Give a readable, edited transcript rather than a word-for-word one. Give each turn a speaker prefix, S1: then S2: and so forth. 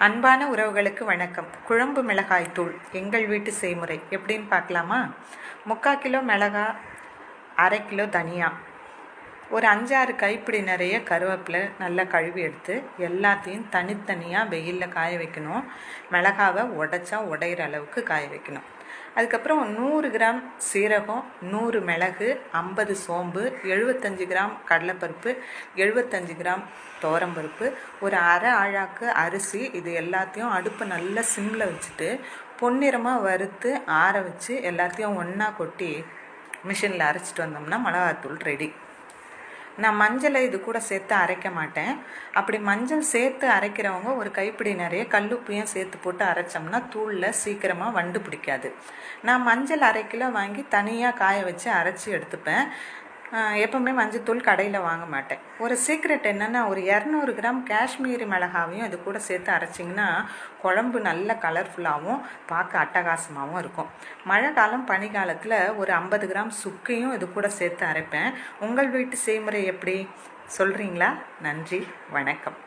S1: அன்பான உறவுகளுக்கு வணக்கம். குழம்பு மிளகாய் தூள் எங்கள் வீட்டு செய்முறை எப்படின்னு பார்க்கலாமா? 3/4 கிலோ மிளகாய், 1/2 கிலோ தனியா, ஒரு 5-6 கைப்பிடி நிறைய கருவேப்பிலை நல்லா கழுவி எடுத்து எல்லாத்தையும் தனித்தனியாக வெயிலில் காய வைக்கணும். மிளகாவை உடையிற அளவுக்கு காய வைக்கணும். அதுக்கப்புறம் 100 கிராம் சீரகம், 100 மிளகு, 50 சோம்பு, 75 கிராம் கடலைப்பருப்பு, 75 கிராம் துவரம்பருப்பு, ஒரு அரை ஆழாக்கு அரிசி, இது எல்லாத்தையும் அடுப்பை நல்லா சிம்மில் வச்சுட்டு பொன்னிறமாக வறுத்து ஆற வச்சு எல்லாத்தையும் ஒன்றா கொட்டி மிஷினில் அரைச்சிட்டு வந்தோம்னா மிளகாத்தூள் ரெடி. நான் மஞ்சளை இது கூட சேர்த்து அரைக்க மாட்டேன். அப்படி மஞ்சள் சேர்த்து அரைக்கிறவங்க ஒரு கைப்பிடி நிறைய கல்லுப்பையும் சேர்த்து போட்டு அரைச்சோம்னா தூளில் சீக்கிரமாக வண்டு பிடிக்காது. நான் மஞ்சள் 1/2 கிலோ வாங்கி தனியாக காய வச்சு அரைச்சி எடுத்துப்பேன். எப்போவுமே மஞ்சத்தூள் கடையில் வாங்க மாட்டேன். ஒரு சீக்ரெட் என்னென்னா, ஒரு 200 கிராம் காஷ்மீரி மிளகாவையும் இது கூட சேர்த்து அரைச்சிங்கன்னா குழம்பு நல்ல கலர்ஃபுல்லாகவும் பார்க்க அட்டகாசமாகவும் இருக்கும். மழை காலம் பனிக்காலத்தில் ஒரு 50 கிராம் சுக்கையும் இது கூட சேர்த்து அரைப்பேன். உங்கள் வீட்டு செய்முறை எப்படி சொல்கிறீங்களா? நன்றி, வணக்கம்.